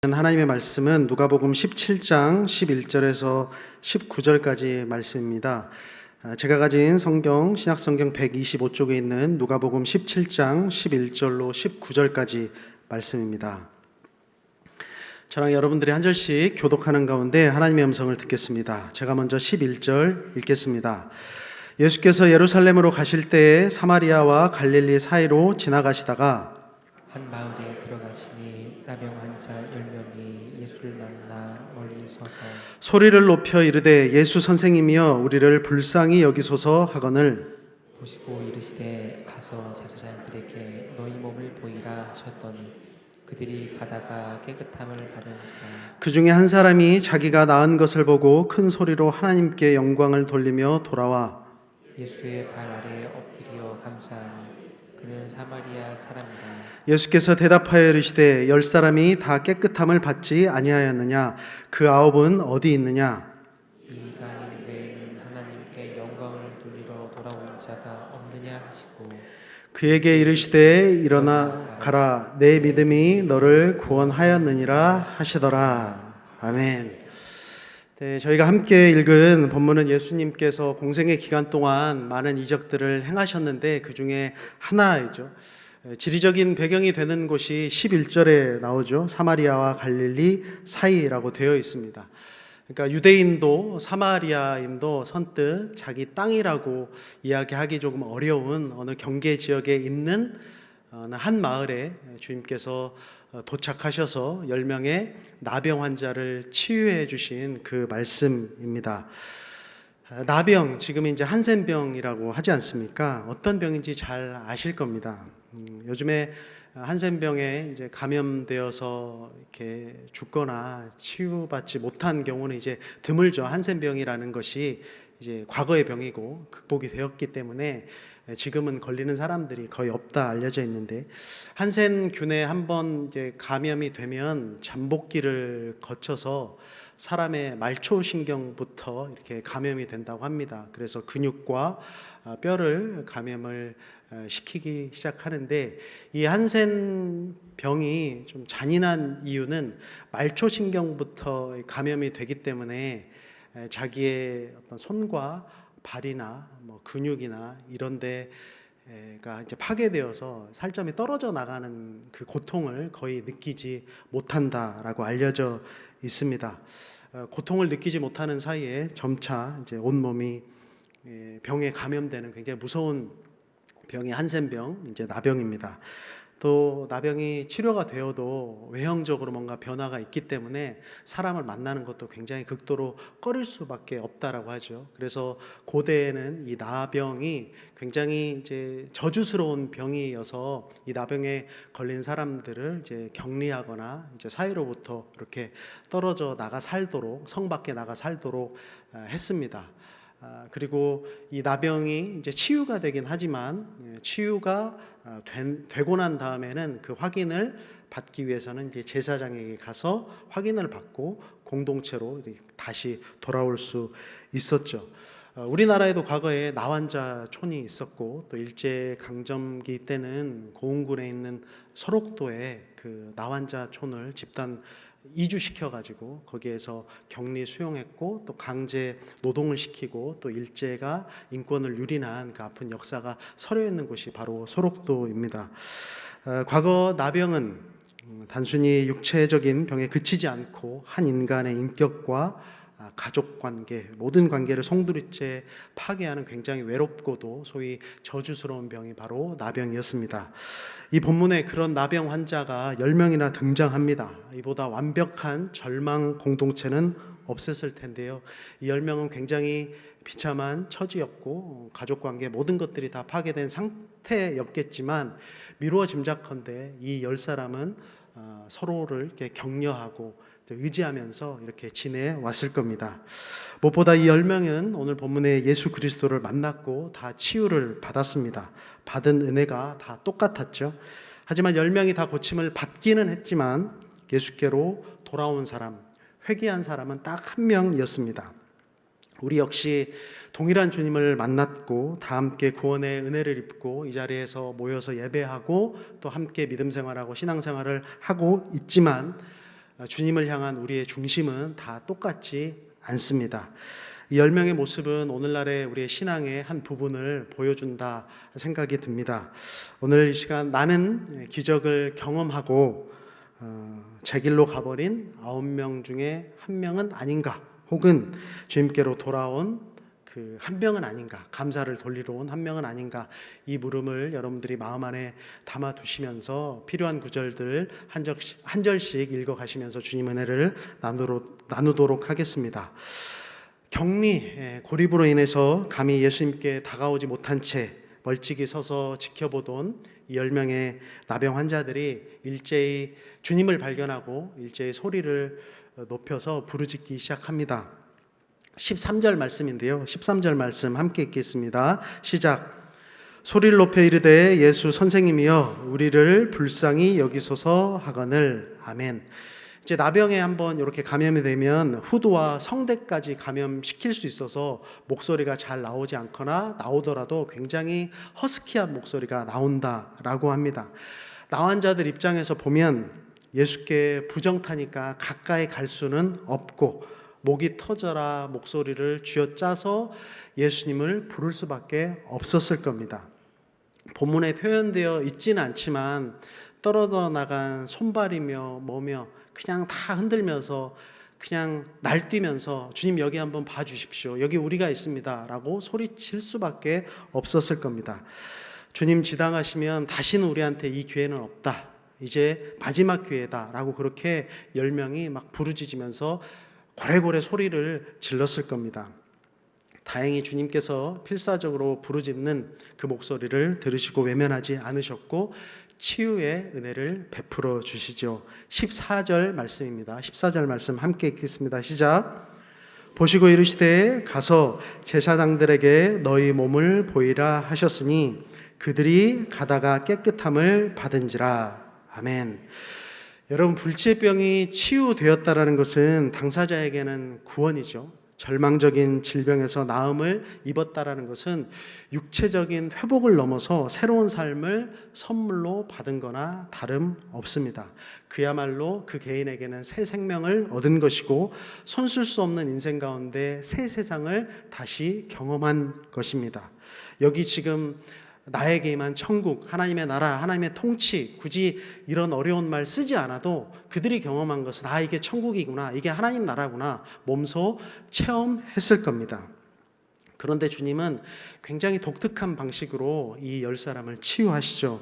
하나님의 말씀은 누가복음 17장 11절에서 19절까지 말씀입니다. 제가 가진 성경, 신약성경 125쪽에 있는 누가복음 17장 11절로 19절까지 말씀입니다. 저랑 여러분들이 한 절씩 교독하는 가운데 하나님의 음성을 듣겠습니다. 제가 먼저 11절 읽겠습니다. 예수께서 예루살렘으로 가실 때에 사마리아와 갈릴리 사이로 지나가시다가 한 마을에 들어가시니 나병 환자 10명이 예수를 만나 멀리 서서 소리를 높여 이르되 예수 선생님이여 우리를 불쌍히 여기소서 하거늘 보시고 이르시되 가서 제사장들에게 너희 몸을 보이라 하셨더니 그들이 가다가 깨끗함을 받은지라. 그 중에 한 사람이 자기가 나은 것을 보고 큰 소리로 하나님께 영광을 돌리며 돌아와 예수의 발 아래 엎드려 감사하니 그는 사마리아 사람이라. 예수께서 대답하여 이르시되 10사람이 다 깨끗함을 받지 아니하였느냐 그 9은 어디 있느냐. 이 이방인 외에는 하나님께 영광을 돌리러 돌아온 자가 없느냐 하시고 그에게 이르시되 일어나 가라 내 믿음이 너를 구원하였느니라 하시더라. 아멘. 네, 저희가 함께 읽은 본문은 예수님께서 공생의 기간 동안 많은 이적들을 행하셨는데 그 중에 하나이죠. 지리적인 배경이 되는 곳이 11절에 나오죠. 사마리아와 갈릴리 사이라고 되어 있습니다. 그러니까 유대인도 사마리아인도 선뜻 자기 땅이라고 이야기하기 조금 어려운 어느 경계 지역에 있는 한 마을에 주님께서 도착하셔서 10명의 나병 환자를 치유해 주신 그 말씀입니다. 나병, 지금 이제 한센병이라고 하지 않습니까? 어떤 병인지 잘 아실 겁니다. 요즘에 한센병에 이제 감염되어서 이렇게 죽거나 치유받지 못한 경우는 이제 드물죠. 한센병이라는 것이 이제 과거의 병이고 극복이 되었기 때문에 지금은 걸리는 사람들이 거의 없다 알려져 있는데, 한센균에 한번 이제 감염이 되면 잠복기를 거쳐서 사람의 말초신경부터 이렇게 감염이 된다고 합니다. 그래서 근육과 뼈를 감염을 시키기 시작하는데, 이 한센병이 좀 잔인한 이유는 말초신경부터 감염이 되기 때문에 자기의 어떤 손과 발이나 뭐 근육이나 이런 데가 이제 파괴되어서 살점이 떨어져 나가는 그 고통을 거의 느끼지 못한다라고 알려져 있습니다. 고통을 느끼지 못하는 사이에 점차 이제 온몸이 병에 감염되는 굉장히 무서운 병이 한센병, 이제 나병입니다. 또 나병이 치료가 되어도 외형적으로 뭔가 변화가 있기 때문에 사람을 만나는 것도 굉장히 극도로 꺼릴 수밖에 없다라고 하죠. 그래서 고대에는 이 나병이 굉장히 이제 저주스러운 병이어서 이 나병에 걸린 사람들을 이제 격리하거나 이제 사회로부터 이렇게 떨어져 나가 살도록, 성 밖에 나가 살도록 했습니다. 그리고 이 나병이 이제 치유가 되긴 하지만 치유가 되고 난 다음에는 그 확인을 받기 위해서는 이제 제사장에게 가서 확인을 받고 공동체로 다시 돌아올 수 있었죠. 우리나라에도 과거에 나환자촌이 있었고, 또 일제 강점기 때는 고흥군에 있는 설옥도에 그 나환자촌을 집단 이주시켜가지고 거기에서 격리 수용했고, 또 강제 노동을 시키고, 또 일제가 인권을 유린한 그 아픈 역사가 서려 있는 곳이 바로 설옥도입니다. 과거 나병은 단순히 육체적인 병에 그치지 않고 한 인간의 인격과 가족관계, 모든 관계를 송두리째 파괴하는 굉장히 외롭고도 소위 저주스러운 병이 바로 나병이었습니다. 이 본문에 그런 나병 환자가 10명이나 등장합니다. 이보다 완벽한 절망 공동체는 없었을 텐데요. 이 10명은 굉장히 비참한 처지였고 가족관계 모든 것들이 다 파괴된 상태였겠지만, 미루어 짐작컨대 이 10사람은 서로를 이렇게 격려하고 의지하면서 이렇게 지내왔을 겁니다. 무엇보다 이 10명은 오늘 본문에 예수 그리스도를 만났고 다 치유를 받았습니다. 받은 은혜가 다 똑같았죠. 하지만 10명이 다 고침을 받기는 했지만 예수께로 돌아온 사람, 회개한 사람은 딱 한 명이었습니다. 우리 역시 동일한 주님을 만났고 다 함께 구원의 은혜를 입고 이 자리에서 모여서 예배하고 또 함께 믿음 생활하고 신앙 생활을 하고 있지만 주님을 향한 우리의 중심은 다 똑같지 않습니다. 이 10명의 모습은 오늘날의 우리의 신앙의 한 부분을 보여준다 생각이 듭니다. 오늘 이 시간 나는 기적을 경험하고 제 길로 가버린 9명 중에 한 명은 아닌가, 혹은 주님께로 돌아온 그 한 명은 아닌가, 감사를 돌리러 온 한 명은 아닌가, 이 물음을 여러분들이 마음 안에 담아 두시면서 필요한 구절들 한 절씩 읽어 가시면서 주님 은혜를 나누도록 하겠습니다. 격리, 고립으로 인해서 감히 예수님께 다가오지 못한 채 멀찍이 서서 지켜보던 이 10명의 나병 환자들이 일제히 주님을 발견하고 일제히 소리를 높여서 부르짖기 시작합니다. 13절 말씀인데요, 13절 말씀 함께 읽겠습니다. 시작. 소리를 높여 이르되 예수 선생님이여 우리를 불쌍히 여기소서 하거늘. 아멘. 이제 나병에 한번 이렇게 감염이 되면 후두와 성대까지 감염시킬 수 있어서 목소리가 잘 나오지 않거나 나오더라도 굉장히 허스키한 목소리가 나온다라고 합니다. 나환자들 입장에서 보면 예수께 부정타니까 가까이 갈 수는 없고 목이 터져라 목소리를 쥐어짜서 예수님을 부를 수밖에 없었을 겁니다. 본문에 표현되어 있지는 않지만 떨어져 나간 손발이며 뭐며 그냥 다 흔들면서 그냥 날뛰면서 주님 여기 한번 봐주십시오, 여기 우리가 있습니다 라고 소리칠 수밖에 없었을 겁니다. 주님 지당하시면 다시는 우리한테 이 기회는 없다, 이제 마지막 기회다 라고 그렇게 10명이 막 부르짖으면서 고래고래 소리를 질렀을 겁니다. 다행히 주님께서 필사적으로 부르짖는 그 목소리를 들으시고 외면하지 않으셨고 치유의 은혜를 베풀어 주시죠. 14절 말씀입니다. 14절 말씀 함께 읽겠습니다. 시작. 보시고 이르시되 가서 제사장들에게 너희 몸을 보이라 하셨으니 그들이 가다가 깨끗함을 받은지라. 아멘. 여러분, 불치병이 치유되었다라는 것은 당사자에게는 구원이죠. 절망적인 질병에서 나음을 입었다라는 것은 육체적인 회복을 넘어서 새로운 삶을 선물로 받은 거나 다름없습니다. 그야말로 그 개인에게는 새 생명을 얻은 것이고 손쓸 수 없는 인생 가운데 새 세상을 다시 경험한 것입니다. 여기 지금 나에게 임한 천국, 하나님의 나라, 하나님의 통치, 굳이 이런 어려운 말 쓰지 않아도 그들이 경험한 것은 이게 천국이구나, 이게 하나님 나라구나 몸소 체험했을 겁니다. 그런데 주님은 굉장히 독특한 방식으로 이 10사람을 치유하시죠.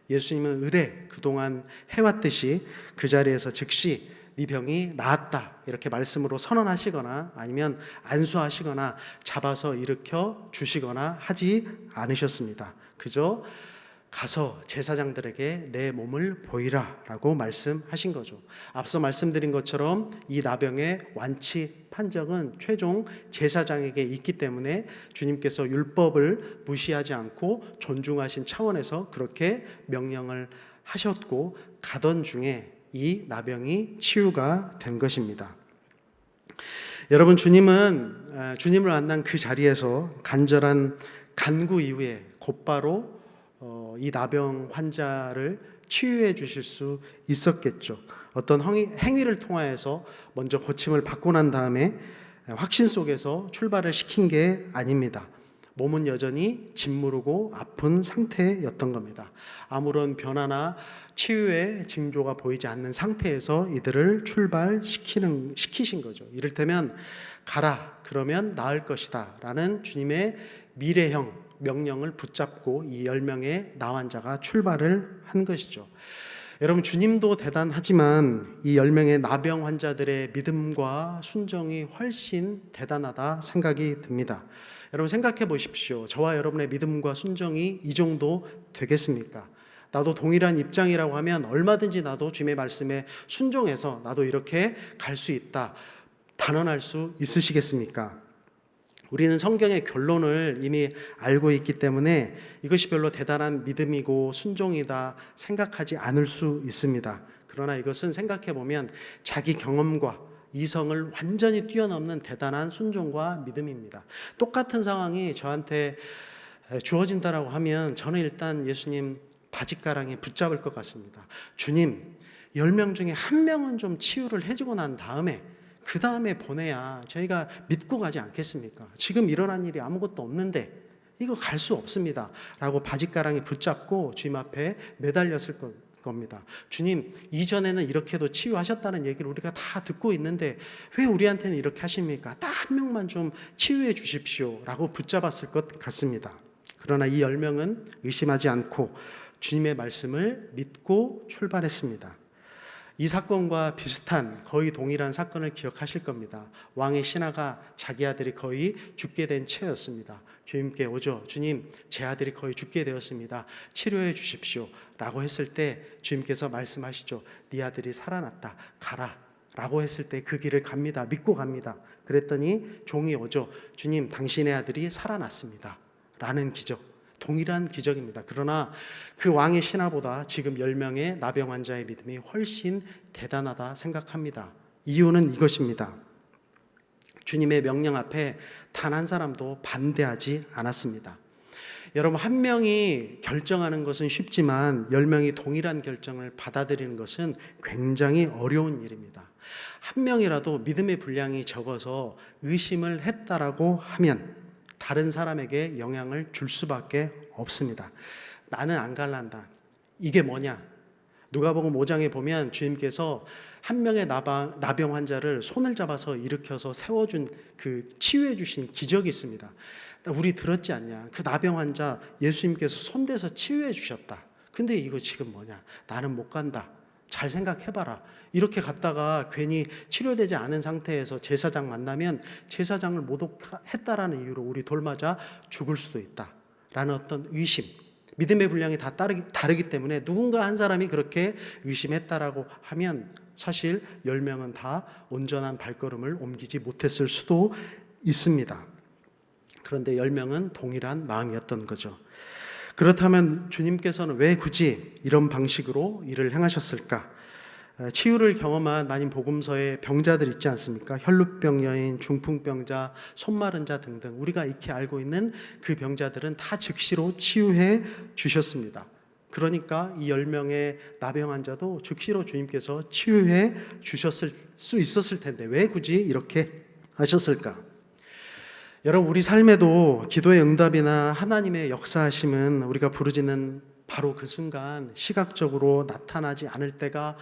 예수님은 의례 그동안 해왔듯이 그 자리에서 즉시 네 병이 나았다 이렇게 말씀으로 선언하시거나 아니면 안수하시거나 잡아서 일으켜 주시거나 하지 않으셨습니다. 그저 가서 제사장들에게 내 몸을 보이라 라고 말씀하신 거죠. 앞서 말씀드린 것처럼 이 나병의 완치 판정은 최종 제사장에게 있기 때문에 주님께서 율법을 무시하지 않고 존중하신 차원에서 그렇게 명령을 하셨고 가던 중에 이 나병이 치유가 된 것입니다. 여러분, 주님을 만난 그 자리에서 간절한 간구 이후에 곧바로 이 나병 환자를 치유해 주실 수 있었겠죠. 어떤 행위를 통하여서 먼저 고침을 받고 난 다음에 확신 속에서 출발을 시킨 게 아닙니다. 몸은 여전히 짓무르고 아픈 상태였던 겁니다. 아무런 변화나 치유의 징조가 보이지 않는 상태에서 이들을 출발시키신 거죠. 이를테면 가라 그러면 나을 것이다 라는 주님의 미래형 명령을 붙잡고 이 10명의 나환자가 출발을 한 것이죠. 여러분, 주님도 대단하지만 이 10명의 나병 환자들의 믿음과 순종이 훨씬 대단하다 생각이 듭니다. 여러분 생각해 보십시오. 저와 여러분의 믿음과 순종이 이 정도 되겠습니까? 나도 동일한 입장이라고 하면 얼마든지 나도 주님의 말씀에 순종해서 나도 이렇게 갈 수 있다 단언할 수 있으시겠습니까? 우리는 성경의 결론을 이미 알고 있기 때문에 이것이 별로 대단한 믿음이고 순종이다 생각하지 않을 수 있습니다. 그러나 이것은 생각해 보면 자기 경험과 이성을 완전히 뛰어넘는 대단한 순종과 믿음입니다. 똑같은 상황이 저한테 주어진다라고 하면 저는 일단 예수님 바짓가랑에 붙잡을 것 같습니다. 주님, 10명 중에 한 명은 좀 치유를 해주고 난 다음에 그 다음에 보내야 저희가 믿고 가지 않겠습니까? 지금 일어난 일이 아무것도 없는데 이거 갈 수 없습니다 라고 바짓가랑이 붙잡고 주님 앞에 매달렸을 겁니다. 주님, 이전에는 이렇게도 치유하셨다는 얘기를 우리가 다 듣고 있는데 왜 우리한테는 이렇게 하십니까? 딱 한 명만 좀 치유해 주십시오 라고 붙잡았을 것 같습니다. 그러나 이 10명은 의심하지 않고 주님의 말씀을 믿고 출발했습니다. 이 사건과 비슷한 거의 동일한 사건을 기억하실 겁니다. 왕의 신하가 자기 아들이 거의 죽게 된 채였습니다. 주님께 오죠. 주님, 제 아들이 거의 죽게 되었습니다. 치료해 주십시오 라고 했을 때 주님께서 말씀하시죠. 네 아들이 살아났다. 가라 라고 했을 때 그 길을 갑니다. 믿고 갑니다. 그랬더니 종이 오죠. 주님, 당신의 아들이 살아났습니다 라는 기적. 동일한 기적입니다. 그러나 그 왕의 신하보다 지금 10명의 나병 환자의 믿음이 훨씬 대단하다 생각합니다. 이유는 이것입니다. 주님의 명령 앞에 단 한 사람도 반대하지 않았습니다. 여러분, 한 명이 결정하는 것은 쉽지만 10명이 동일한 결정을 받아들이는 것은 굉장히 어려운 일입니다. 한 명이라도 믿음의 분량이 적어서 의심을 했다라고 하면 다른 사람에게 영향을 줄 수밖에 없습니다. 나는 안 갈란다. 이게 뭐냐? 누가복음 5장에 보면 주님께서 한 명의 나병 환자를 손을 잡아서 일으켜서 세워준 그 치유해 주신 기적이 있습니다. 우리 들었지 않냐? 그 나병 환자 예수님께서 손대서 치유해 주셨다. 근데 이거 지금 뭐냐? 나는 못 간다. 잘 생각해봐라. 이렇게 갔다가 괜히 치료되지 않은 상태에서 제사장 만나면 제사장을 모독했다라는 이유로 우리 돌맞아 죽을 수도 있다라는 어떤 의심, 믿음의 분량이 다 다르기 때문에 누군가 한 사람이 그렇게 의심했다라고 하면 사실 10명은 다 온전한 발걸음을 옮기지 못했을 수도 있습니다. 그런데 10명은 동일한 마음이었던 거죠. 그렇다면 주님께서는 왜 굳이 이런 방식으로 일을 행하셨을까? 치유를 경험한 많은 복음서의 병자들 있지 않습니까? 혈루병 여인, 중풍병자, 손마른 자 등등 우리가 익히 알고 있는 그 병자들은 다 즉시로 치유해 주셨습니다. 그러니까 이 10명의 나병 환자도 즉시로 주님께서 치유해 주셨을 수 있었을 텐데 왜 굳이 이렇게 하셨을까? 여러분, 우리 삶에도 기도의 응답이나 하나님의 역사하심은 우리가 부르짖는 바로 그 순간 시각적으로 나타나지 않을 때가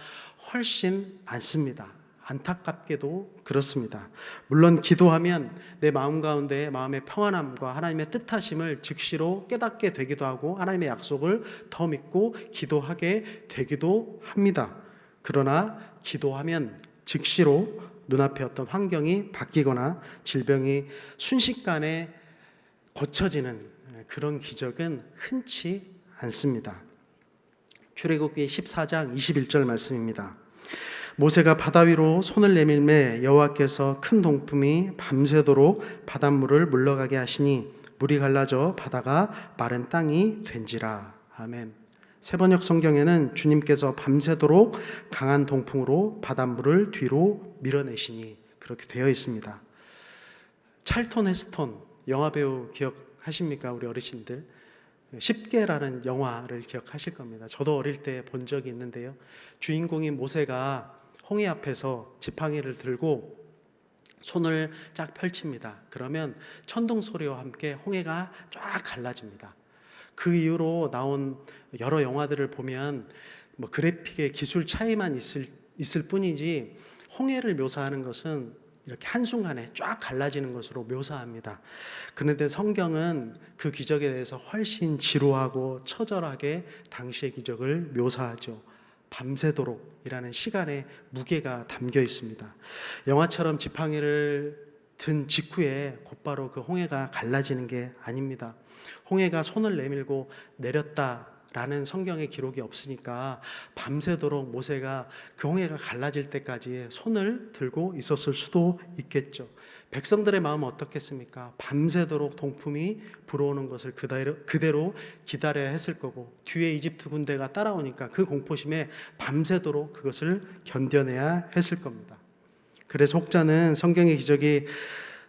훨씬 많습니다. 안타깝게도 그렇습니다. 물론 기도하면 내 마음 가운데 마음의 평안함과 하나님의 뜻하심을 즉시로 깨닫게 되기도 하고 하나님의 약속을 더 믿고 기도하게 되기도 합니다. 그러나 기도하면 즉시로 눈앞에 어떤 환경이 바뀌거나 질병이 순식간에 고쳐지는 그런 기적은 흔치 않습니다. 출애굽기 14장 21절 말씀입니다. 모세가 바다 위로 손을 내밀매 여호와께서 큰 동품이 밤새도록 바닷물을 물러가게 하시니 물이 갈라져 바다가 마른 땅이 된지라. 아멘. 세번역 성경에는 주님께서 밤새도록 강한 동풍으로 바닷물을 뒤로 밀어내시니 그렇게 되어 있습니다. 찰톤 헤스턴 영화배우 기억하십니까? 우리 어르신들 10개라는 영화를 기억하실 겁니다. 저도 어릴 때 본 적이 있는데요. 주인공인 모세가 홍해 앞에서 지팡이를 들고 손을 쫙 펼칩니다. 그러면 천둥 소리와 함께 홍해가 쫙 갈라집니다. 그 이후로 나온 여러 영화들을 보면 뭐 그래픽의 기술 차이만 있을 뿐이지 홍해를 묘사하는 것은 이렇게 한순간에 쫙 갈라지는 것으로 묘사합니다. 그런데 성경은 그 기적에 대해서 훨씬 지루하고 처절하게 당시의 기적을 묘사하죠. 밤새도록이라는 시간의 무게가 담겨 있습니다. 영화처럼 지팡이를 든 직후에 곧바로 그 홍해가 갈라지는 게 아닙니다. 홍해가 손을 내밀고 내렸다라는 성경의 기록이 없으니까 밤새도록 모세가 그 홍해가 갈라질 때까지 손을 들고 있었을 수도 있겠죠. 백성들의 마음은 어떻겠습니까? 밤새도록 동품이 불어오는 것을 그대로 기다려야 했을 거고 뒤에 이집트 군대가 따라오니까 그 공포심에 밤새도록 그것을 견뎌내야 했을 겁니다. 그래서 혹자는 성경의 기적이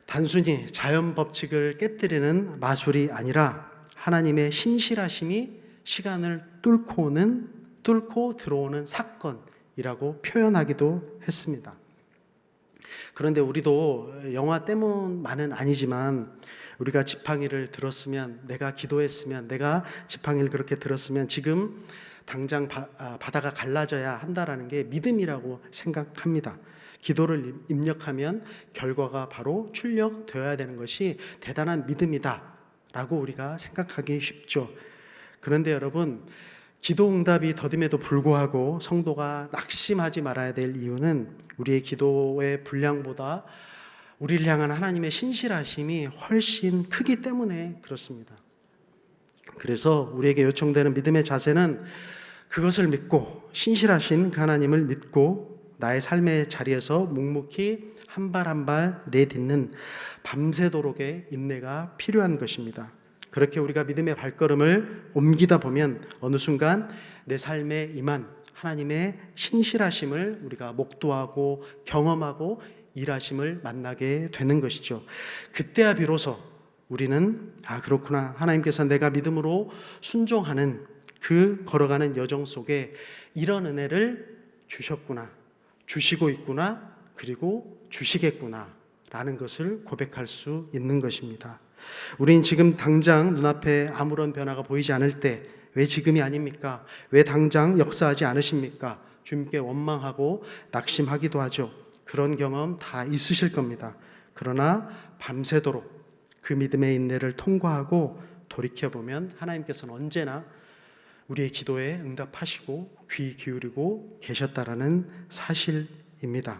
단순히 자연 법칙을 깨뜨리는 마술이 아니라 하나님의 신실하심이 시간을 뚫고 들어오는 사건, 이라고 표현하기도 했습니다. 그런데 우리도 영화 때문만은 아니지만 우리가 지팡이를 들었으면, 내가 기도했으면, 내가 지팡이를 그렇게 들었으면 지금 당장 바다가 갈라져야 한다라는 게 믿음이라고 생각합니다. 기도를 입력하면 결과가 바로 출력되어야 되는 것이 대단한 믿음이다 라고 우리가 생각하기 쉽죠. 그런데 여러분, 기도 응답이 더딤에도 불구하고 성도가 낙심하지 말아야 될 이유는 우리의 기도의 분량보다 우리를 향한 하나님의 신실하심이 훨씬 크기 때문에 그렇습니다. 그래서 우리에게 요청되는 믿음의 자세는 그것을 믿고, 신실하신 그 하나님을 믿고 나의 삶의 자리에서 묵묵히 한 발 한 발 내딛는 밤새도록의 인내가 필요한 것입니다. 그렇게 우리가 믿음의 발걸음을 옮기다 보면 어느 순간 내 삶에 임한 하나님의 신실하심을 우리가 목도하고 경험하고 일하심을 만나게 되는 것이죠. 그때야 비로소 우리는 그렇구나, 하나님께서 내가 믿음으로 순종하는 그 걸어가는 여정 속에 이런 은혜를 주셨구나, 주시고 있구나, 그리고 주시겠구나 라는 것을 고백할 수 있는 것입니다. 우린 지금 당장 눈앞에 아무런 변화가 보이지 않을 때 왜 지금이 아닙니까? 왜 당장 역사하지 않으십니까? 주님께 원망하고 낙심하기도 하죠. 그런 경험 다 있으실 겁니다. 그러나 밤새도록 그 믿음의 인내를 통과하고 돌이켜보면 하나님께서는 언제나 우리의 기도에 응답하시고 귀 기울이고 계셨다라는 사실입니다.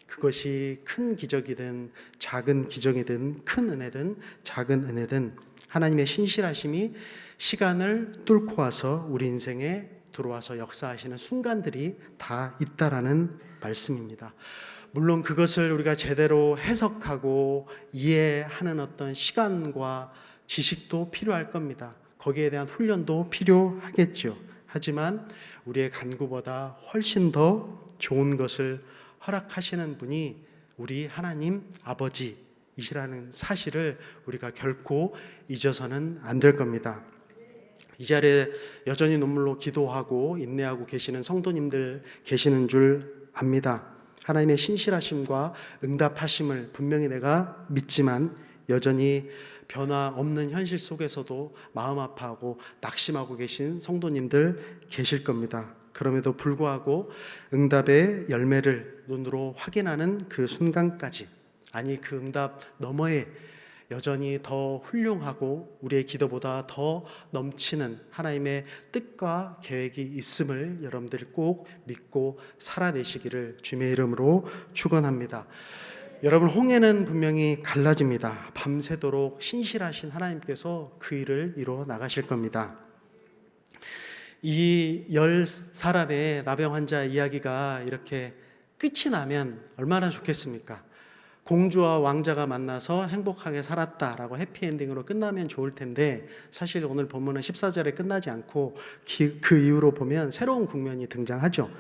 그것이 큰 기적이든 작은 기적이든 큰 은혜든 작은 은혜든 하나님의 신실하심이 시간을 뚫고 와서 우리 인생에 들어와서 역사하시는 순간들이 다 있다라는 말씀입니다. 물론 그것을 우리가 제대로 해석하고 이해하는 어떤 시간과 지식도 필요할 겁니다. 거기에 대한 훈련도 필요하겠죠. 하지만 우리의 간구보다 훨씬 더 좋은 것을 허락하시는 분이 우리 하나님 아버지이시라는 사실을 우리가 결코 잊어서는 안 될 겁니다. 이 자리에 여전히 눈물로 기도하고 인내하고 계시는 성도님들 계시는 줄 압니다. 하나님의 신실하심과 응답하심을 분명히 내가 믿지만 여전히 변화 없는 현실 속에서도 마음 아파하고 낙심하고 계신 성도님들 계실 겁니다. 그럼에도 불구하고 응답의 열매를 눈으로 확인하는 그 순간까지, 아니 그 응답 너머에 여전히 더 훌륭하고 우리의 기도보다 더 넘치는 하나님의 뜻과 계획이 있음을 여러분들이 꼭 믿고 살아내시기를 주님의 이름으로 축원합니다. 여러분, 홍해는 분명히 갈라집니다. 밤새도록 신실하신 하나님께서 그 일을 이루어 나가실 겁니다. 이 10사람의 나병 환자 이야기가 이렇게 끝이 나면 얼마나 좋겠습니까? 공주와 왕자가 만나서 행복하게 살았다라고 해피엔딩으로 끝나면 좋을 텐데, 사실 오늘 본문은 14절에 끝나지 않고 그 이후로 보면 새로운 국면이 등장하죠.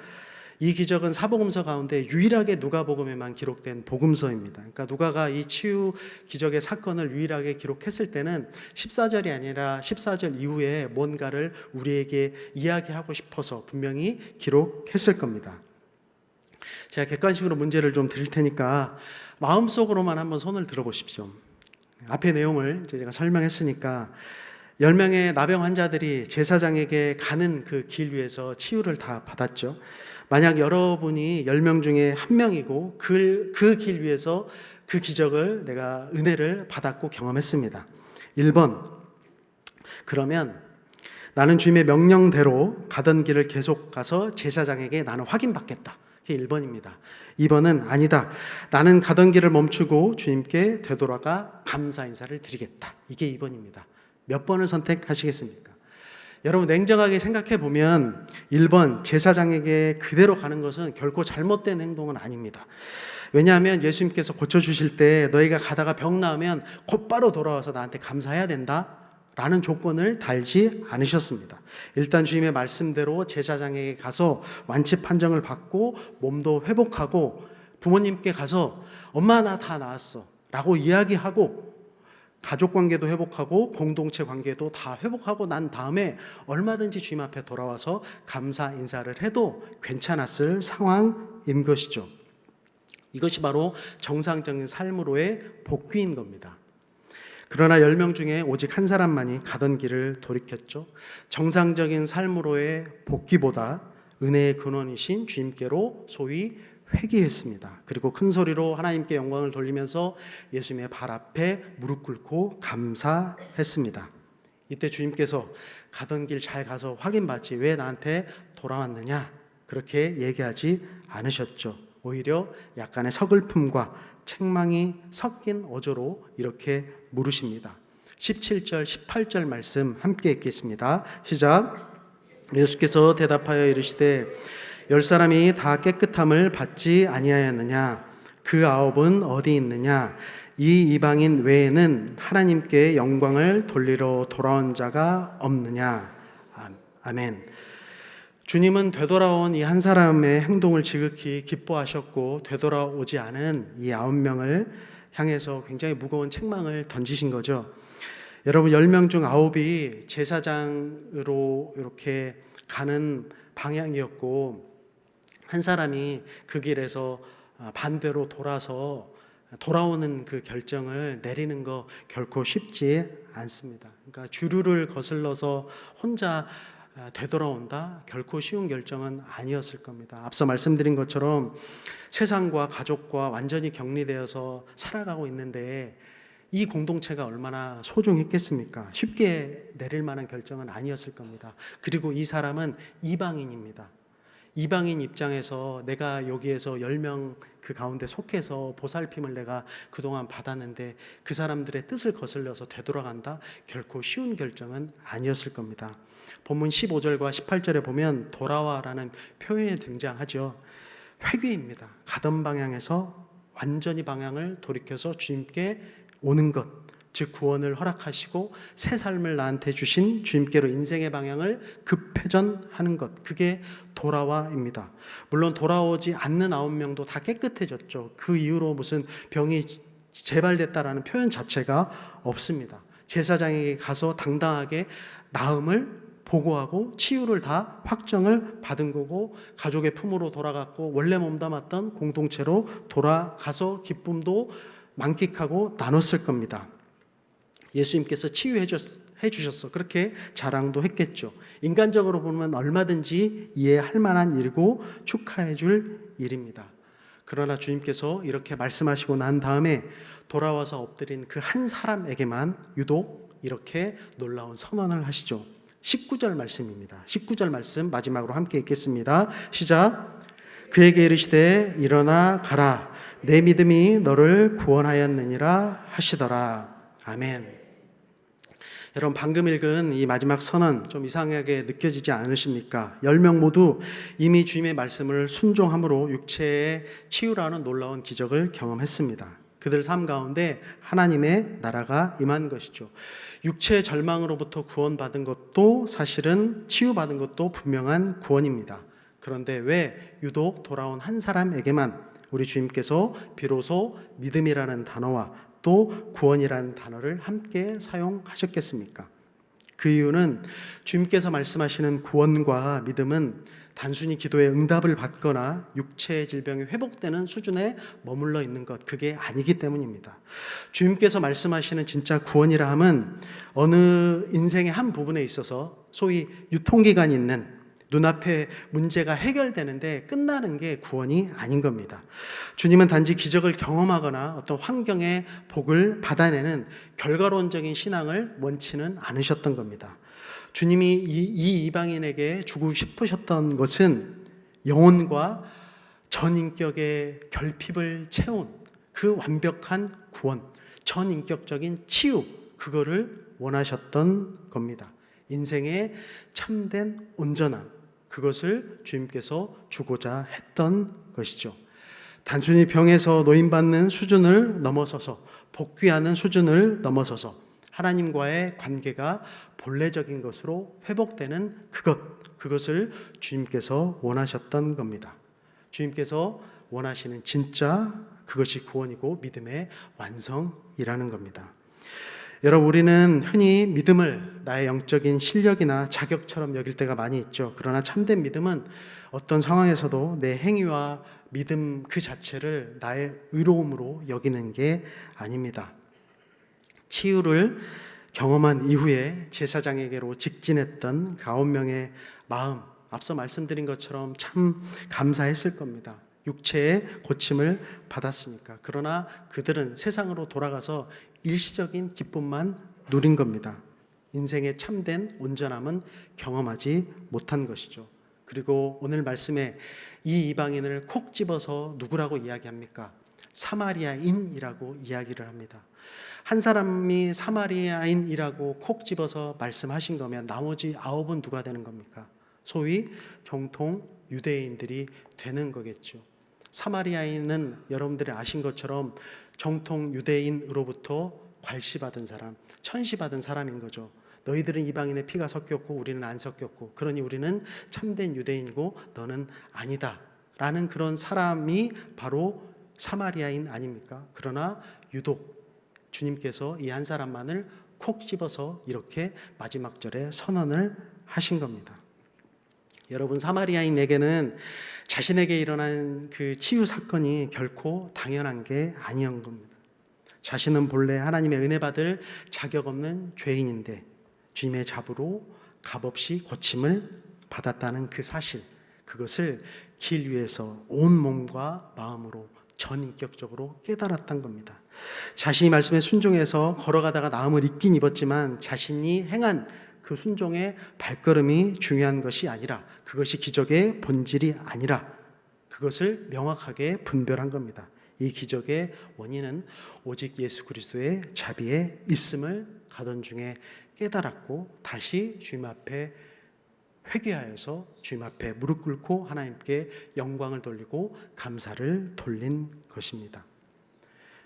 이 기적은 사복음서 가운데 유일하게 누가복음에만 기록된 복음서입니다. 그러니까 누가가 이 치유 기적의 사건을 유일하게 기록했을 때는 14절이 아니라 14절 이후에 뭔가를 우리에게 이야기하고 싶어서 분명히 기록했을 겁니다. 제가 객관식으로 문제를 좀 드릴 테니까 마음속으로만 한번 손을 들어보십시오. 앞에 내용을 이제 제가 설명했으니까 10명의 나병 환자들이 제사장에게 가는 그 길 위에서 치유를 다 받았죠. 만약 여러분이 10명 중에 한 명이고 그 길 위에서 그 기적을 내가 은혜를 받았고 경험했습니다. 1번, 그러면 나는 주님의 명령대로 가던 길을 계속 가서 제사장에게 나는 확인받겠다. 이게 1번입니다. 2번은 아니다, 나는 가던 길을 멈추고 주님께 되돌아가 감사 인사를 드리겠다. 이게 2번입니다. 몇 번을 선택하시겠습니까? 여러분, 냉정하게 생각해 보면 1번 제사장에게 그대로 가는 것은 결코 잘못된 행동은 아닙니다. 왜냐하면 예수님께서 고쳐주실 때 너희가 가다가 병 나으면 곧바로 돌아와서 나한테 감사해야 된다 라는 조건을 달지 않으셨습니다. 일단 주님의 말씀대로 제사장에게 가서 완치 판정을 받고 몸도 회복하고 부모님께 가서 엄마 나 다 나았어 라고 이야기하고 가족 관계도 회복하고 공동체 관계도 다 회복하고 난 다음에 얼마든지 주님 앞에 돌아와서 감사 인사를 해도 괜찮았을 상황인 것이죠. 이것이 바로 정상적인 삶으로의 복귀인 겁니다. 그러나 10명 중에 오직 한 사람만이 가던 길을 돌이켰죠. 정상적인 삶으로의 복귀보다 은혜의 근원이신 주님께로 소위 회개했습니다. 그리고 큰 소리로 하나님께 영광을 돌리면서 예수님의 발 앞에 무릎 꿇고 감사했습니다. 이때 주님께서 가던 길 잘 가서 확인받지 왜 나한테 돌아왔느냐 그렇게 얘기하지 않으셨죠. 오히려 약간의 서글픔과 책망이 섞인 어조로 이렇게 물으십니다. 17절 18절 말씀 함께 읽겠습니다. 시작. 예수께서 대답하여 이르시되 10사람이 다 깨끗함을 받지 아니하였느냐? 그 9은 어디 있느냐? 이 이방인 외에는 하나님께 영광을 돌리러 돌아온 자가 없느냐? 아멘. 주님은 되돌아온 이 한 사람의 행동을 지극히 기뻐하셨고 되돌아오지 않은 이 9명을 향해서 굉장히 무거운 책망을 던지신 거죠. 여러분 10명 중 9이 제사장으로 이렇게 가는 방향이었고 한 사람이 그 길에서 반대로 돌아서 돌아오는 그 결정을 내리는 거 결코 쉽지 않습니다. 그러니까 주류를 거슬러서 혼자 되돌아온다? 결코 쉬운 결정은 아니었을 겁니다. 앞서 말씀드린 것처럼 세상과 가족과 완전히 격리되어서 살아가고 있는데 이 공동체가 얼마나 소중했겠습니까? 쉽게 내릴 만한 결정은 아니었을 겁니다. 그리고 이 사람은 이방인입니다. 이방인 입장에서 내가 여기에서 10명 그 가운데 속해서 보살핌을 내가 그동안 받았는데 그 사람들의 뜻을 거슬려서 되돌아간다? 결코 쉬운 결정은 아니었을 겁니다. 본문 15절과 18절에 보면 돌아와라는 표현이 등장하죠. 회개입니다. 가던 방향에서 완전히 방향을 돌이켜서 주님께 오는 것, 즉 구원을 허락하시고 새 삶을 나한테 주신 주님께로 인생의 방향을 급회전하는 것, 그게 돌아와입니다. 물론 돌아오지 않는 9명도 다 깨끗해졌죠. 그 이후로 무슨 병이 재발됐다라는 표현 자체가 없습니다. 제사장에게 가서 당당하게 나음을 보고하고 치유를 다 확정을 받은 거고 가족의 품으로 돌아갔고 원래 몸담았던 공동체로 돌아가서 기쁨도 만끽하고 나눴을 겁니다. 예수님께서 치유해 주셨어. 그렇게 자랑도 했겠죠. 인간적으로 보면 얼마든지 이해할 만한 일이고 축하해 줄 일입니다. 그러나 주님께서 이렇게 말씀하시고 난 다음에 돌아와서 엎드린 그 한 사람에게만 유독 이렇게 놀라운 선언을 하시죠. 19절 말씀입니다. 19절 말씀 마지막으로 함께 읽겠습니다. 시작. 그에게 이르시되 일어나 가라. 내 믿음이 너를 구원하였느니라 하시더라. 아멘. 여러분 방금 읽은 이 마지막 선언 좀 이상하게 느껴지지 않으십니까? 10명 모두 이미 주님의 말씀을 순종함으로 육체의 치유라는 놀라운 기적을 경험했습니다. 그들 삶 가운데 하나님의 나라가 임한 것이죠. 육체의 절망으로부터 구원받은 것도 사실은 치유받은 것도 분명한 구원입니다. 그런데 왜 유독 돌아온 한 사람에게만 우리 주님께서 비로소 믿음이라는 단어와 또 구원이라는 단어를 함께 사용하셨겠습니까? 그 이유는 주님께서 말씀하시는 구원과 믿음은 단순히 기도의 응답을 받거나 육체의 질병이 회복되는 수준에 머물러 있는 것, 그게 아니기 때문입니다. 주님께서 말씀하시는 진짜 구원이라 함은 어느 인생의 한 부분에 있어서 소위 유통기간이 있는 눈앞에 문제가 해결되는데 끝나는 게 구원이 아닌 겁니다. 주님은 단지 기적을 경험하거나 어떤 환경의 복을 받아내는 결과론적인 신앙을 원치는 않으셨던 겁니다. 주님이 이 이방인에게 주고 싶으셨던 것은 영혼과 전인격의 결핍을 채운 그 완벽한 구원, 전인격적인 치유, 그거를 원하셨던 겁니다. 인생의 참된 온전함, 그것을 주님께서 주고자 했던 것이죠. 단순히 병에서 노임받는 수준을 넘어서서 복귀하는 수준을 넘어서서 하나님과의 관계가 본래적인 것으로 회복되는 그것을 주님께서 원하셨던 겁니다. 주님께서 원하시는 진짜 그것이 구원이고 믿음의 완성이라는 겁니다. 여러분, 우리는 흔히 믿음을 나의 영적인 실력이나 자격처럼 여길 때가 많이 있죠. 그러나 참된 믿음은 어떤 상황에서도 내 행위와 믿음 그 자체를 나의 의로움으로 여기는 게 아닙니다. 치유를 경험한 이후에 제사장에게로 직진했던 9명의 마음, 앞서 말씀드린 것처럼 참 감사했을 겁니다. 육체의 고침을 받았으니까. 그러나 그들은 세상으로 돌아가서 일시적인 기쁨만 누린 겁니다. 인생의 참된 온전함은 경험하지 못한 것이죠. 그리고 오늘 말씀에 이 이방인을 콕 집어서 누구라고 이야기합니까? 사마리아인이라고 이야기를 합니다. 한 사람이 사마리아인이라고 콕 집어서 말씀하신 거면 나머지 9은 누가 되는 겁니까? 소위 정통 유대인들이 되는 거겠죠. 사마리아인은 여러분들이 아신 것처럼 정통 유대인으로부터 괄시받은 사람, 천시받은 사람인 거죠. 너희들은 이방인의 피가 섞였고 우리는 안 섞였고, 그러니 우리는 참된 유대인이고 너는 아니다 라는 그런 사람이 바로 사마리아인 아닙니까? 그러나 유독 주님께서 이 한 사람만을 콕 집어서 이렇게 마지막 절에 선언을 하신 겁니다. 여러분, 사마리아인에게는 자신에게 일어난 그 치유 사건이 결코 당연한 게 아니었던 겁니다. 자신은 본래 하나님의 은혜 받을 자격 없는 죄인인데 주님의 잡으로 값없이 고침을 받았다는 그 사실, 그것을 길 위에서 온 몸과 마음으로 전인격적으로 깨달았던 겁니다. 자신이 말씀에 순종해서 걸어가다가 나음을 입긴 입었지만 자신이 행한 그 순종의 발걸음이 중요한 것이 아니라, 그것이 기적의 본질이 아니라 그것을 명확하게 분별한 겁니다. 이 기적의 원인은 오직 예수 그리스도의 자비에 있음을 가던 중에 깨달았고 다시 주님 앞에 회개하여서 주님 앞에 무릎 꿇고 하나님께 영광을 돌리고 감사를 돌린 것입니다.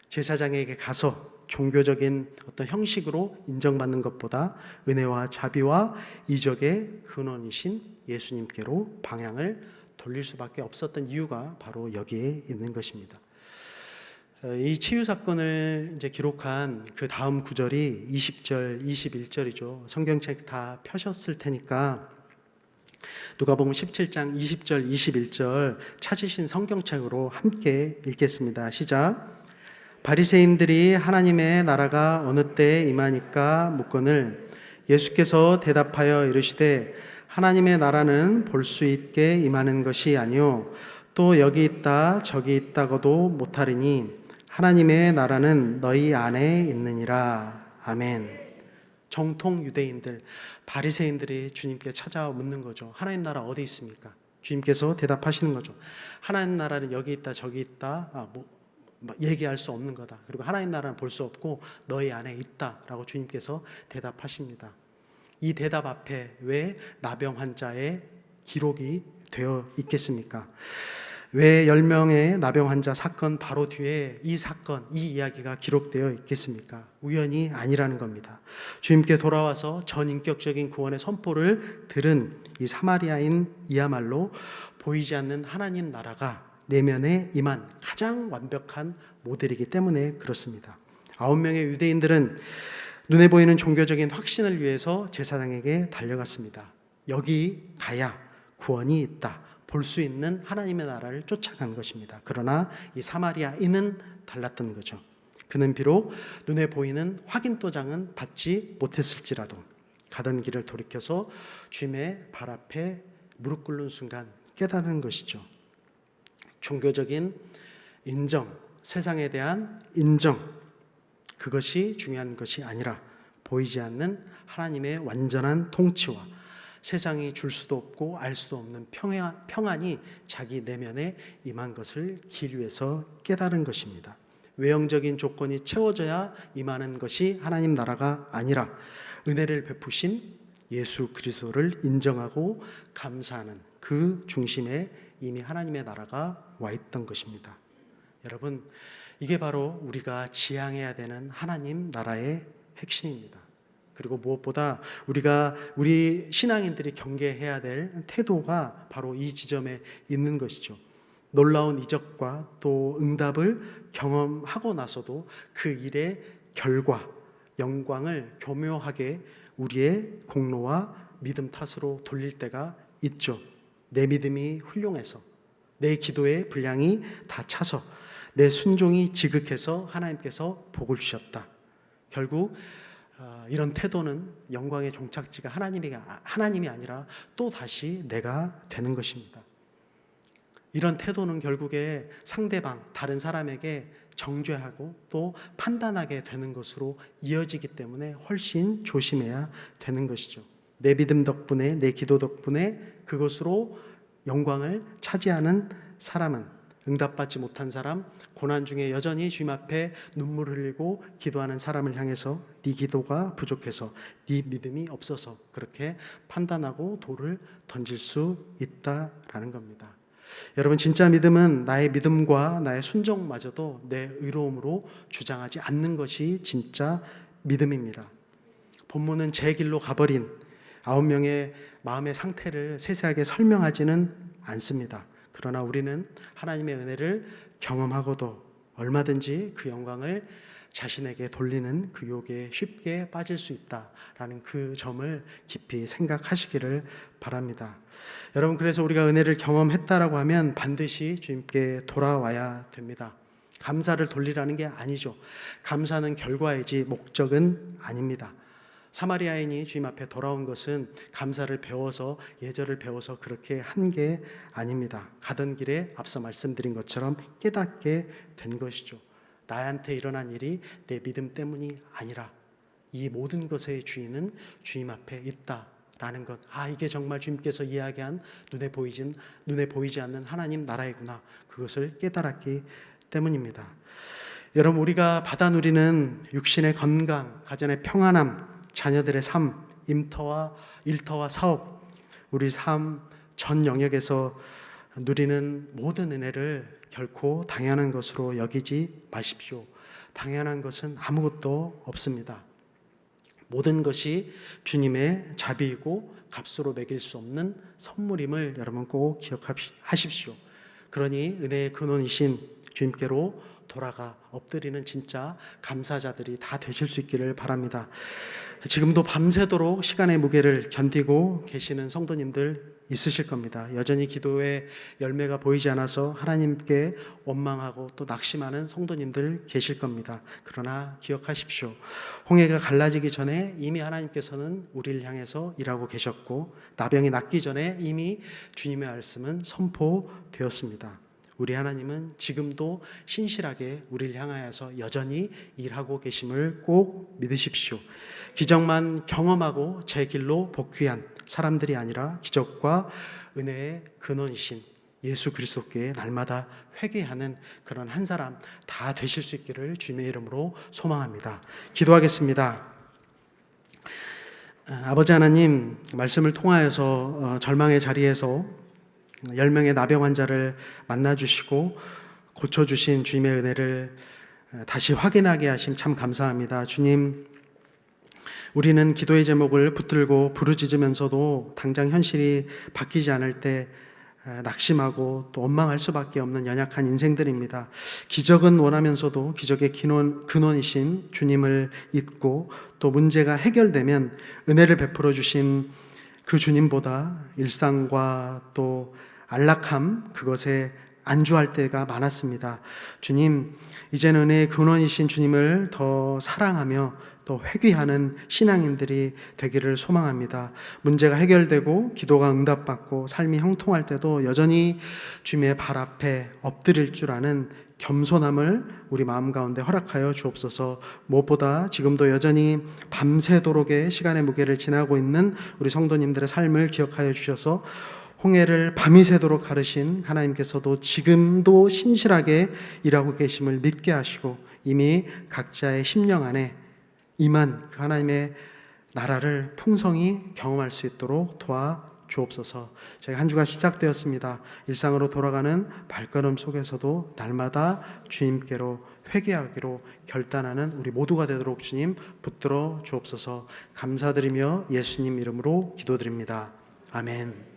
제사장에게 가서 종교적인 어떤 형식으로 인정받는 것보다 은혜와 자비와 이적의 근원이신 예수님께로 방향을 돌릴 수밖에 없었던 이유가 바로 여기에 있는 것입니다. 이 치유 사건을 이제 기록한 그 다음 구절이 20절, 21절이죠. 성경책 다 펴셨을 테니까 누가복음 17장 20절, 21절 찾으신 성경책으로 함께 읽겠습니다. 시작. 바리새인들이 하나님의 나라가 어느 때에 임하니까 묻거늘 예수께서 대답하여 이르시되 하나님의 나라는 볼 수 있게 임하는 것이 아니요 또 여기 있다 저기 있다고도 못하리니 하나님의 나라는 너희 안에 있느니라. 아멘. 정통 유대인들, 바리새인들이 주님께 찾아와 묻는 거죠. 하나님 나라 어디 있습니까? 주님께서 대답하시는 거죠. 하나님 나라는 여기 있다 저기 있다 얘기할 수 없는 거다. 그리고 하나님 나라는 볼 수 없고 너희 안에 있다라고 주님께서 대답하십니다. 이 대답 앞에 왜 나병 환자의 기록이 되어 있겠습니까? 왜 10명의 나병 환자 사건 바로 뒤에 이 사건, 이 이야기가 기록되어 있겠습니까? 우연이 아니라는 겁니다. 주님께 돌아와서 전인격적인 구원의 선포를 들은 이 사마리아인이야말로 보이지 않는 하나님 나라가 내면에 임한 가장 완벽한 모델이기 때문에 그렇습니다. 9명의 유대인들은 눈에 보이는 종교적인 확신을 위해서 제사장에게 달려갔습니다. 여기 가야 구원이 있다. 볼 수 있는 하나님의 나라를 쫓아간 것입니다. 그러나 이 사마리아인은 달랐던 거죠. 그는 비록 눈에 보이는 확인 도장은 받지 못했을지라도 가던 길을 돌이켜서 주님의 발 앞에 무릎 꿇는 순간 깨닫는 것이죠. 종교적인 인정, 세상에 대한 인정, 그것이 중요한 것이 아니라 보이지 않는 하나님의 완전한 통치와 세상이 줄 수도 없고 알 수도 없는 평안이 자기 내면에 임한 것을 길 위에서 깨달은 것입니다. 외형적인 조건이 채워져야 임하는 것이 하나님 나라가 아니라 은혜를 베푸신 예수 그리스도를 인정하고 감사하는 그 중심에 이미 하나님의 나라가 와 있던 것입니다. 여러분, 이게 바로 우리가 지향해야 되는 하나님 나라의 핵심입니다. 그리고 무엇보다 우리 신앙인들이 경계해야 될 태도가 바로 이 지점에 있는 것이죠. 놀라운 이적과 또 응답을 경험하고 나서도 그 일의 결과, 영광을 교묘하게 우리의 공로와 믿음 탓으로 돌릴 때가 있죠. 내 믿음이 훌륭해서, 내 기도의 분량이 다 차서, 내 순종이 지극해서 하나님께서 복을 주셨다. 결국 이런 태도는 영광의 종착지가 하나님이 아니라 또 다시 내가 되는 것입니다. 이런 태도는 결국에 상대방, 다른 사람에게 정죄하고 또 판단하게 되는 것으로 이어지기 때문에 훨씬 조심해야 되는 것이죠. 내 믿음 덕분에, 내 기도 덕분에 그것으로 영광을 차지하는 사람은, 응답받지 못한 사람, 고난 중에 여전히 주님 앞에 눈물을 흘리고 기도하는 사람을 향해서 네 기도가 부족해서, 네 믿음이 없어서 그렇게 판단하고 돌을 던질 수 있다라는 겁니다. 여러분, 진짜 믿음은 나의 믿음과 나의 순종마저도 내 의로움으로 주장하지 않는 것이 진짜 믿음입니다. 본문은 제 길로 가버린 9명의 마음의 상태를 세세하게 설명하지는 않습니다. 그러나 우리는 하나님의 은혜를 경험하고도 얼마든지 그 영광을 자신에게 돌리는 그 유혹에 쉽게 빠질 수 있다라는 그 점을 깊이 생각하시기를 바랍니다. 여러분, 그래서 우리가 은혜를 경험했다라고 하면 반드시 주님께 돌아와야 됩니다. 감사를 돌리라는 게 아니죠. 감사는 결과이지 목적은 아닙니다. 사마리아인이 주님 앞에 돌아온 것은 감사를 배워서, 예절을 배워서 그렇게 한 게 아닙니다. 가던 길에 앞서 말씀드린 것처럼 깨닫게 된 것이죠. 나한테 일어난 일이 내 믿음 때문이 아니라 이 모든 것의 주인은 주님 앞에 있다라는 것. 이게 정말 주님께서 이야기한 눈에 보이지 않는 하나님 나라이구나. 그것을 깨달았기 때문입니다. 여러분, 우리가 받아 누리는 육신의 건강, 가정의 평안함, 자녀들의 삶, 일터와 사업, 우리 삶 전 영역에서 누리는 모든 은혜를 결코 당연한 것으로 여기지 마십시오. 당연한 것은 아무것도 없습니다. 모든 것이 주님의 자비이고 값으로 매길 수 없는 선물임을 여러분 꼭 기억하십시오. 그러니 은혜의 근원이신 주님께로 돌아가 엎드리는 진짜 감사자들이 다 되실 수 있기를 바랍니다. 지금도 밤새도록 시간의 무게를 견디고 계시는 성도님들 있으실 겁니다. 여전히 기도의 열매가 보이지 않아서 하나님께 원망하고 또 낙심하는 성도님들 계실 겁니다. 그러나 기억하십시오. 홍해가 갈라지기 전에 이미 하나님께서는 우리를 향해서 일하고 계셨고, 나병이 낫기 전에 이미 주님의 말씀은 선포되었습니다. 우리 하나님은 지금도 신실하게 우리를 향하여서 여전히 일하고 계심을 꼭 믿으십시오. 기적만 경험하고 제 길로 복귀한 사람들이 아니라 기적과 은혜의 근원이신 예수 그리스도께 날마다 회개하는 그런 한 사람 다 되실 수 있기를 주님의 이름으로 소망합니다. 기도하겠습니다. 아버지 하나님, 말씀을 통하여서 절망의 자리에서 10명의 나병 환자를 만나주시고 고쳐주신 주님의 은혜를 다시 확인하게 하심 참 감사합니다. 주님, 우리는 기도의 제목을 붙들고 부르짖으면서도 당장 현실이 바뀌지 않을 때 낙심하고 또 원망할 수밖에 없는 연약한 인생들입니다. 기적은 원하면서도 기적의 근원이신 주님을 잊고, 또 문제가 해결되면 은혜를 베풀어 주신 그 주님보다 일상과 또 안락함, 그것에 안주할 때가 많았습니다. 주님, 이제는 은혜의 근원이신 주님을 더 사랑하며 또 회귀하는 신앙인들이 되기를 소망합니다. 문제가 해결되고 기도가 응답받고 삶이 형통할 때도 여전히 주님의 발 앞에 엎드릴 줄 아는 겸손함을 우리 마음 가운데 허락하여 주옵소서. 무엇보다 지금도 여전히 밤새도록의 시간의 무게를 지나고 있는 우리 성도님들의 삶을 기억하여 주셔서 홍해를 밤이 새도록 가르신 하나님께서도 지금도 신실하게 일하고 계심을 믿게 하시고, 이미 각자의 심령 안에 임한 그 하나님의 나라를 풍성히 경험할 수 있도록 도와 주옵소서. 저희 한 주가 시작되었습니다. 일상으로 돌아가는 발걸음 속에서도 날마다 주님께로 회개하기로 결단하는 우리 모두가 되도록 주님 붙들어 주옵소서. 감사드리며 예수님 이름으로 기도드립니다. 아멘.